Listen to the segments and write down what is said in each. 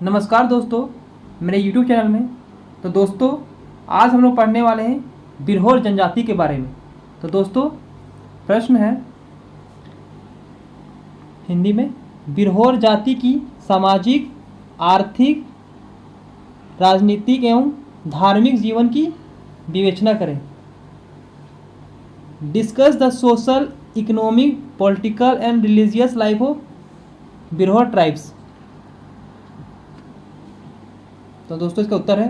नमस्कार दोस्तों, मेरे YouTube चैनल में। तो दोस्तों, आज हम लोग पढ़ने वाले हैं बिरहोर जनजाति के बारे में। तो दोस्तों, प्रश्न है हिंदी में, बिरहोर जाति की सामाजिक, आर्थिक, राजनीतिक एवं धार्मिक जीवन की विवेचना करें। Discuss the social, economic, political and religious life of Birhor tribes. तो दोस्तों, इसका उत्तर है,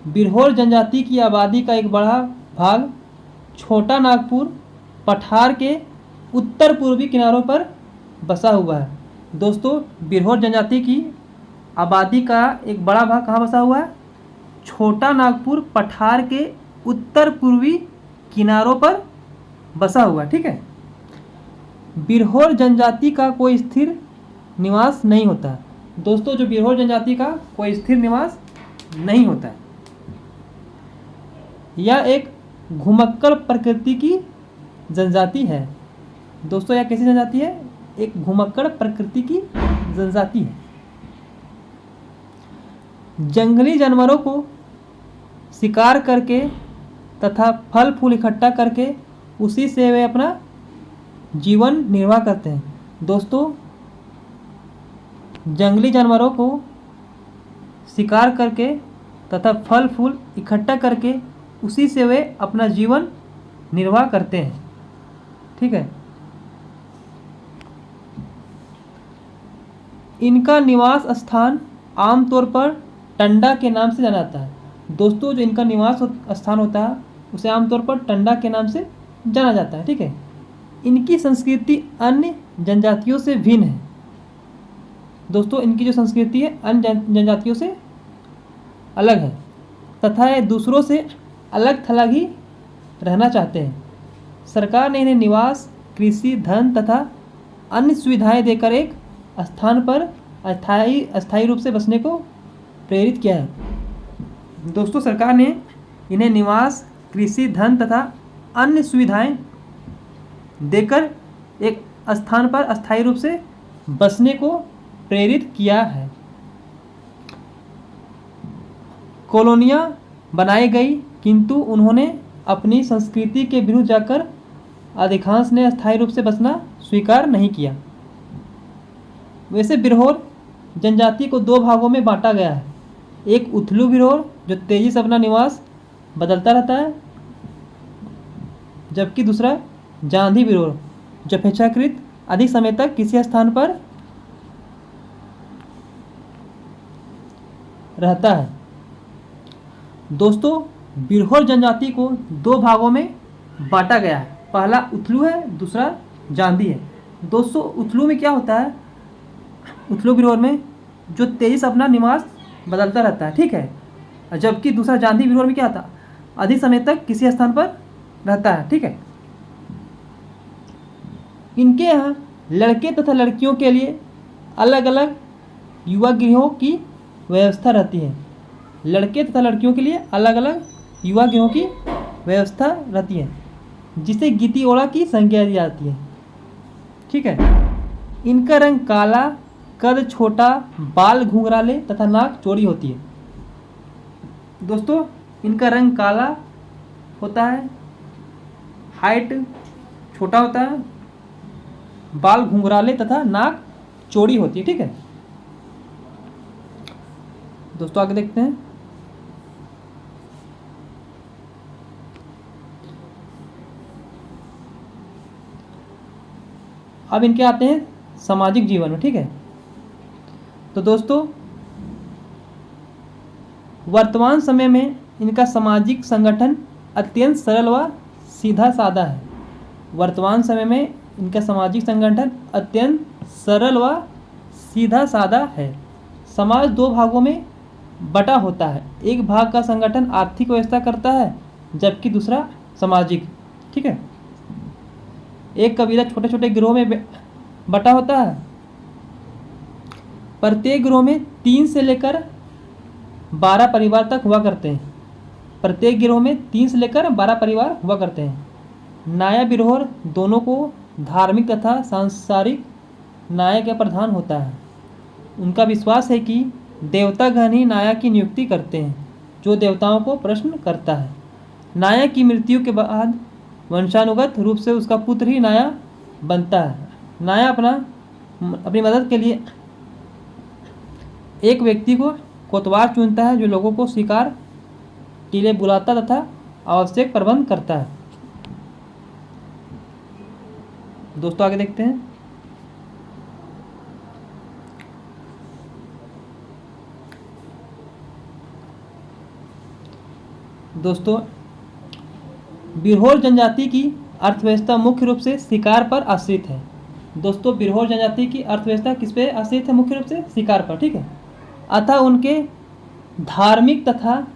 बिरहोर जनजाति की आबादी का एक बड़ा भाग छोटा नागपुर पठार के उत्तर पूर्वी किनारों पर बसा हुआ है। दोस्तों, बिरहोर जनजाति की आबादी का एक बड़ा भाग कहाँ बसा हुआ है? छोटा नागपुर पठार के उत्तर पूर्वी किनारों पर बसा हुआ है। ठीक है। बिरहोर जनजाति का कोई स्थिर निवास नहीं होता। दोस्तों, जो बिरहोर जनजाति का कोई स्थिर निवास नहीं होता है, यह एक घुमक्कड़ प्रकृति की जनजाति है। दोस्तों, यह कैसी जनजाति है? एक घुमक्कड़ प्रकृति की जनजाति है। जंगली जानवरों को शिकार करके तथा फल फूल इकट्ठा करके उसी से वे अपना जीवन निर्वाह करते हैं। दोस्तों, जंगली जानवरों को शिकार करके तथा फल फूल इकट्ठा करके उसी से वे अपना जीवन निर्वाह करते हैं। ठीक है। इनका निवास स्थान आमतौर पर टंडा के नाम से जाना जाता है। दोस्तों, जो इनका निवास स्थान होता है उसे आमतौर पर टंडा के नाम से जाना जाता है। ठीक है। इनकी संस्कृति अन्य जनजातियों से भिन्न है। दोस्तों, इनकी जो संस्कृति है अन्य जनजातियों से अलग है तथा ये दूसरों से अलग थलग ही रहना चाहते हैं। सरकार ने इन्हें निवास, कृषि, धन तथा अन्य सुविधाएं देकर एक स्थान पर अस्थायी रूप से बसने को प्रेरित किया है। दोस्तों, सरकार ने इन्हें निवास, कृषि, धन तथा अन्य सुविधाएं देकर एक स्थान पर अस्थायी रूप से बसने को प्रेरित किया है। कॉलोनियाँ बनाई गई, किंतु उन्होंने अपनी संस्कृति के विरुद्ध जाकर अधिकांश ने अस्थायी रूप से बसना स्वीकार नहीं किया। वैसे बिरहोर जनजाति को दो भागों में बांटा गया है। एक उथलू बिरहोर जो तेजी से अपना निवास बदलता रहता है, जबकि दूसरा जांधी बिरहोर जो अपेक्षाकृत अधिक समय तक किसी स्थान पर रहता है। दोस्तों, बिरहोर जनजाति को दो भागों में बांटा गया है। पहला उथलू है, दूसरा जांधी है। दोस्तों, उथलू में क्या होता है? उथलू बिरहोर में जो तेजी से अपना निवास बदलता रहता है। ठीक है। जबकि दूसरा जांधी बिरहोर में क्या होता है? अधिक समय तक किसी स्थान पर रहता है। ठीक है। इनके यहाँ लड़के तथा लड़कियों के लिए अलग अलग युवा गृहों की व्यवस्था रहती है। लड़के तथा लड़कियों के लिए अलग अलग युवा गृहों की व्यवस्था रहती है, जिसे गिती ओड़ा की संज्ञा दी जाती है। ठीक है। इनका रंग काला, कद छोटा, बाल घुंघराले तथा नाक चौड़ी होती है। दोस्तों, इनका रंग काला होता है, हाइट छोटा होता है, बाल घुंघराले तथा नाक चौड़ी होती है। ठीक है। दोस्तों, आगे देखते हैं। अब इनके आते हैं सामाजिक जीवन में। ठीक है। तो दोस्तों, वर्तमान समय में इनका सामाजिक संगठन अत्यंत सरल व सीधा साधा है। वर्तमान समय में इनका सामाजिक संगठन अत्यंत सरल व सीधा साधा है। समाज दो भागों में बटा होता है। एक भाग का संगठन आर्थिक व्यवस्था करता है, जबकि दूसरा सामाजिक। ठीक है। एक कबीला छोटे छोटे गिरोह में बटा होता है। प्रत्येक गिरोह में 3 से लेकर 12 परिवार तक हुआ करते हैं। प्रत्येक गिरोह में 3 से लेकर 12 परिवार हुआ करते हैं। नाया बिरहोर दोनों को धार्मिक तथा सांसारिक न्याय का प्रधान होता है। उनका विश्वास है कि देवतागण ही नाया की नियुक्ति करते हैं, जो देवताओं को प्रश्न करता है। नाया की मृत्यु के बाद वंशानुगत रूप से उसका पुत्र ही नाया बनता है। नाया अपनी मदद के लिए एक व्यक्ति को कोतवाल चुनता है, जो लोगों को शिकार के लिए बुलाता तथा आवश्यक प्रबंध करता है। दोस्तों आगे देखते हैं। दोस्तों, बिरहोर जनजाति की अर्थव्यवस्था मुख्य रूप से शिकार पर आश्रित है। दोस्तों, बिरहोर जनजाति की अर्थव्यवस्था किस पे आश्रित है? मुख्य रूप से शिकार पर, ठीक है। अतः उनके धार्मिक तथा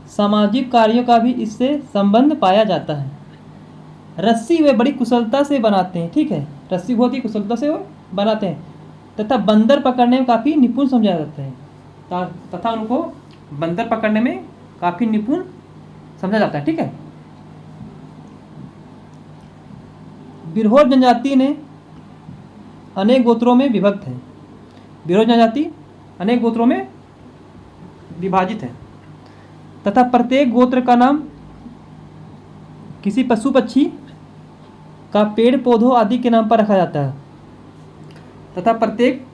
सामाजिक कार्यों का भी इससे संबंध पाया जाता है। रस्सी वे बड़ी कुशलता से बनाते हैं, ठीक है। रस्सी बहुत ही कुशलता से वो बनाते हैं तथा बंदर पकड़ने में काफ़ी निपुण समझा जाता है, तथा उनको बंदर पकड़ने में काफ़ी निपुण समझा जाता है, ठीक है। बिरहोर जनजाति ने अनेक गोत्रों में विभक्त है। बिरहोर जनजाति अनेक गोत्रों में विभाजित है तथा प्रत्येक गोत्र का नाम किसी पशु पक्षी का पेड़ पौधों आदि के नाम पर रखा जाता है तथा प्रत्येक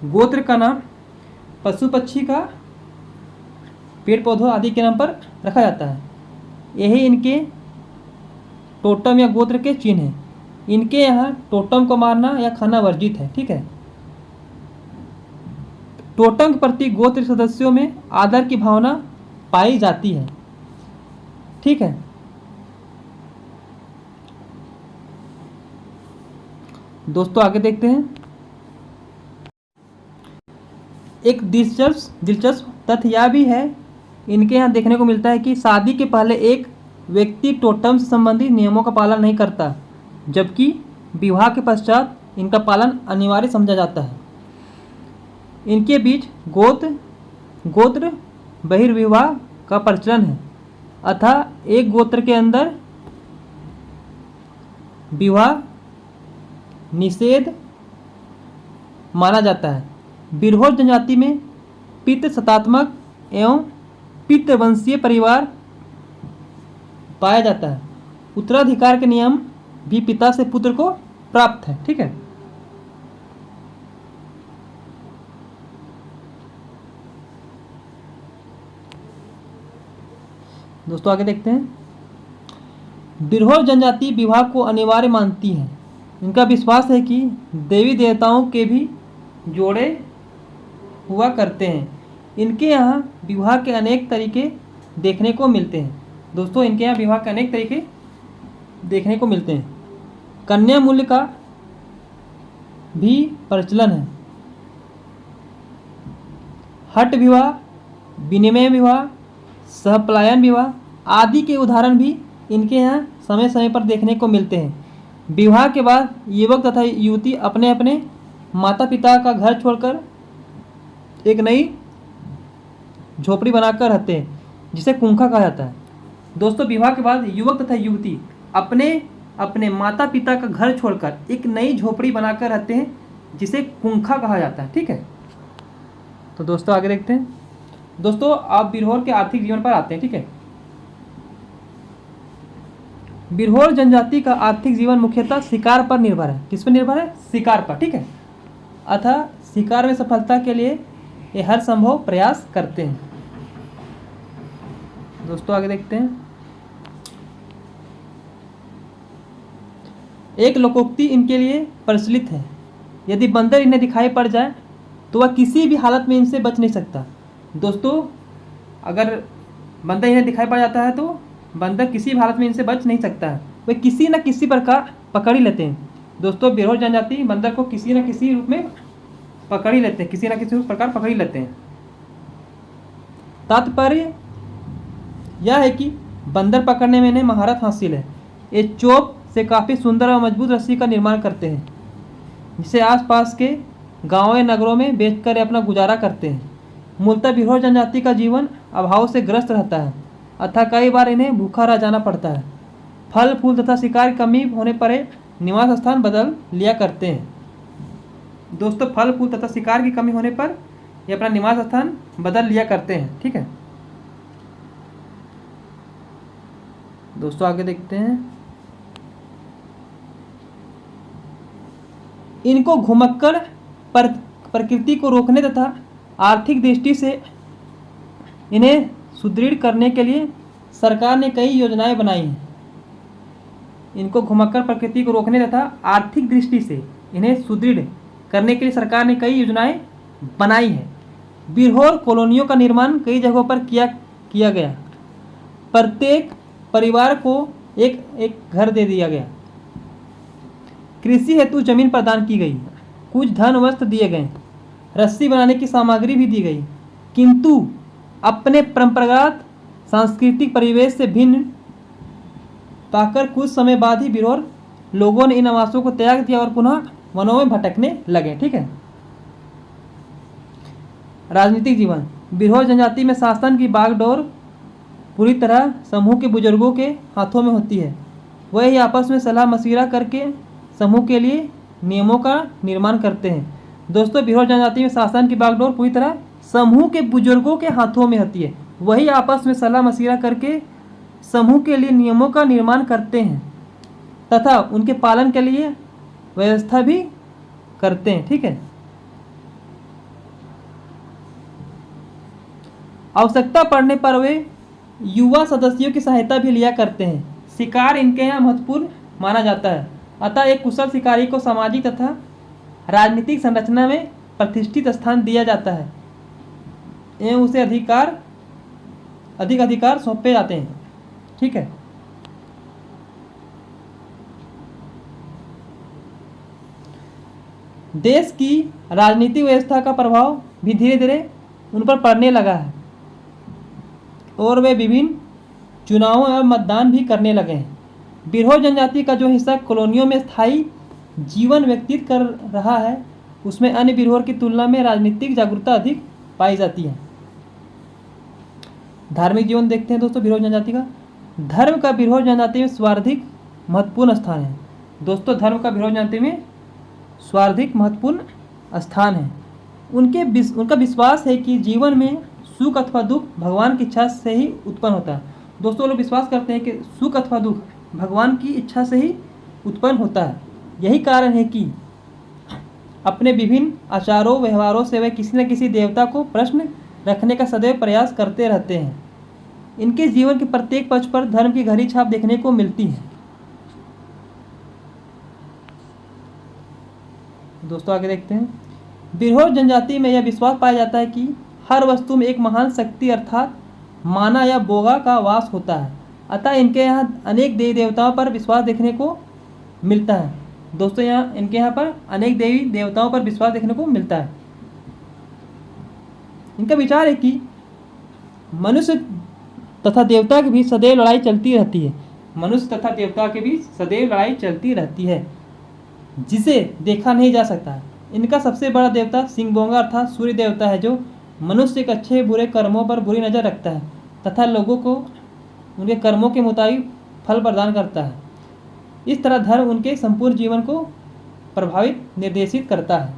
गोत्र का नाम पशु पक्षी का पेड़ पौधों आदि के नाम पर रखा जाता है। यही इनके टोटम या गोत्र के चिन्ह हैं। इनके यहाँ टोटम को मारना या खाना वर्जित है, ठीक है। टोटम के प्रति गोत्र सदस्यों में आदर की भावना पाई जाती है, ठीक है। दोस्तों आगे देखते हैं। एक दिलचस्प तथ्य यह भी है, इनके यहाँ देखने को मिलता है कि शादी के पहले एक व्यक्ति टोटम से संबंधित नियमों का पालन नहीं करता, जबकि विवाह के पश्चात इनका पालन अनिवार्य समझा जाता है। इनके बीच गोत्र बहिर्विवाह का प्रचलन है, अतः एक गोत्र के अंदर विवाह निषेध माना जाता है। बिरहोर जनजाति में पितृ सत्तात्मक एवं पितृवंशीय परिवार पाया जाता है। उत्तराधिकार के नियम भी पिता से पुत्र को प्राप्त है, ठीक है। दोस्तों आगे देखते हैं। बिरहोर जनजाति विवाह को अनिवार्य मानती है। इनका विश्वास है कि देवी देवताओं के भी जोड़े हुआ करते हैं। इनके यहाँ विवाह के अनेक तरीके देखने को मिलते हैं। दोस्तों, इनके यहाँ विवाह के अनेक तरीके देखने को मिलते हैं। कन्या मूल्य का भी प्रचलन है। हट विवाह, विनिमय विवाह, सहपलायन विवाह आदि के उदाहरण भी इनके यहाँ समय समय पर देखने को मिलते हैं। विवाह के बाद युवक तथा युवती अपने अपने माता पिता का घर छोड़कर एक नई झोपड़ी बनाकर रहते हैं, जिसे कुंखा कहा जाता है। दोस्तों, विवाह के बाद युवक तथा युवती अपने अपने माता पिता का घर छोड़कर एक नई झोपड़ी बनाकर रहते हैं, जिसे कुंखा कहा जाता है, ठीक है। तो दोस्तों आगे देखते हैं। दोस्तों, आप बिरहोर के आर्थिक जीवन पर आते हैं, ठीक है। बिरहोर जनजाति का आर्थिक जीवन मुख्यतः शिकार पर निर्भर है। किस पर निर्भर है? शिकार पर, ठीक है। अतः शिकार में सफलता के लिए ये हर संभव प्रयास करते हैं। दोस्तों आगे देखते हैं। एक लोकोक्ति इनके लिए प्रचलित है, यदि बंदर इन्हें दिखाई पड़ जाए तो वह किसी भी हालत में इनसे बच नहीं सकता। दोस्तों, अगर बंदर इन्हें दिखाई पड़ जाता है तो बंदर किसी भी हालत में इनसे बच नहीं सकता है, वे किसी न किसी प्रकार पकड़ ही लेते हैं। दोस्तों, बिरहोर जनजाति बंदर को किसी न किसी रूप में पकड़ ही लेते हैं, किसी न किसी प्रकार पकड़ ही लेते हैं। तात्पर्य यह है कि बंदर पकड़ने में इन्हें महारत हासिल है। ये चोप से काफ़ी सुंदर और मजबूत रस्सी का निर्माण करते हैं, जिसे आसपास के गाँव या नगरों में बेचकर अपना गुजारा करते हैं। मूलतः बिरहोर जनजाति का जीवन अभाव से ग्रस्त रहता है, अतः कई बार इन्हें भूखा रह जाना पड़ता है। फल फूल तथा शिकार की कमी होने पर निवास स्थान बदल लिया करते हैं। दोस्तों, फल फूल तथा शिकार की कमी होने पर ये अपना निवास स्थान बदल लिया करते हैं। ठीक है दोस्तों, आगे देखते हैं। इनको घुमक्कड़ प्रकृति को रोकने तथा आर्थिक दृष्टि से इन्हें सुदृढ़ करने के लिए सरकार ने कई योजनाएं बनाई हैं। इनको घुमक्कड़ प्रकृति को रोकने तथा आर्थिक दृष्टि से इन्हें सुदृढ़ करने के लिए सरकार ने कई योजनाएं बनाई है। बिरहोर कॉलोनियों का निर्माण कई जगहों पर किया गया। प्रत्येक परिवार को एक एक घर दे दिया गया। कृषि हेतु जमीन प्रदान की गई। कुछ धन वस्त्र दिए गए। रस्सी बनाने की सामग्री भी दी गई। किंतु अपने परंपरागत सांस्कृतिक परिवेश से भिन्न पाकर कुछ समय बाद ही बिरहोर लोगों ने इन आवासों को त्याग दिया और पुनः वनों में भटकने लगे। ठीक है। राजनीतिक जीवन। बिरहोर जनजाति में शासन की बागडोर पूरी तरह समूह के बुजुर्गों के हाथों में होती है। वह ही आपस में सलाह मशविरा करके समूह के लिए नियमों का निर्माण करते हैं। दोस्तों, बिरहोर जनजाति में शासन की बागडोर पूरी तरह समूह के बुजुर्गों के हाथों में होती है। वही आपस में सलाह मशविरा करके समूह के लिए नियमों का निर्माण करते हैं तथा उनके पालन के लिए व्यवस्था भी करते हैं। ठीक है। आवश्यकता पड़ने पर वे युवा सदस्यों की सहायता भी लिया करते हैं। शिकार इनके यहाँ महत्वपूर्ण माना जाता है। अतः एक कुशल शिकारी को सामाजिक तथा राजनीतिक संरचना में प्रतिष्ठित स्थान दिया जाता है एवं उसे अधिक अधिकार सौंपे जाते हैं। ठीक है। देश की राजनीतिक व्यवस्था का प्रभाव भी धीरे धीरे उन पर पड़ने लगा है और वे विभिन्न चुनावों एवं मतदान भी करने लगे हैं। बिरहोर जनजाति का जो हिस्सा कॉलोनियों में स्थायी जीवन व्यतीत कर रहा है उसमें अन्य बिरहोर की तुलना में राजनीतिक जागरूकता अधिक पाई जाती है। धार्मिक जीवन देखते हैं दोस्तों बिरहोर जनजाति का। धर्म का बिरहोर जनजाति में सर्वाधिक महत्वपूर्ण स्थान है। दोस्तों, धर्म का बिरहोर जनजाति में सर्वाधिक महत्वपूर्ण स्थान है। उनका विश्वास है कि जीवन में सुख अथवा दुख भगवान की इच्छा से ही उत्पन्न होता है। दोस्तों, लोग विश्वास करते हैं कि सुख अथवा दुख भगवान की इच्छा से ही उत्पन्न होता है। यही कारण है कि अपने विभिन्न आचारों व्यवहारों से वे किसी न किसी देवता को प्रश्न रखने का सदैव प्रयास करते रहते हैं। इनके जीवन के प्रत्येक पक्ष पर धर्म की गहरी छाप देखने को मिलती है। दोस्तों, आगे देखते हैं। बिरहोर जनजाति में यह विश्वास पाया जाता है कि हर वस्तु में एक महान शक्ति अर्थात माना या बोगा का वास होता है। अतः इनके यहाँ अनेक देवी देवताओं पर विश्वास देखने को मिलता है। दोस्तों, इनके यहाँ पर अनेक देवी देवताओं पर विश्वास देखने को मिलता है। इनका विचार है कि मनुष्य तथा देवता के बीच सदैव लड़ाई चलती रहती है। मनुष्य तथा देवता के बीच सदैव लड़ाई चलती रहती है जिसे देखा नहीं जा सकता। इनका सबसे बड़ा देवता सिंहबोंगा अर्थात सूर्य देवता है जो मनुष्य के अच्छे बुरे कर्मों पर बुरी नज़र रखता है तथा लोगों को उनके कर्मों के मुताबिक फल प्रदान करता है। इस तरह धर्म उनके संपूर्ण जीवन को प्रभावित निर्देशित करता है।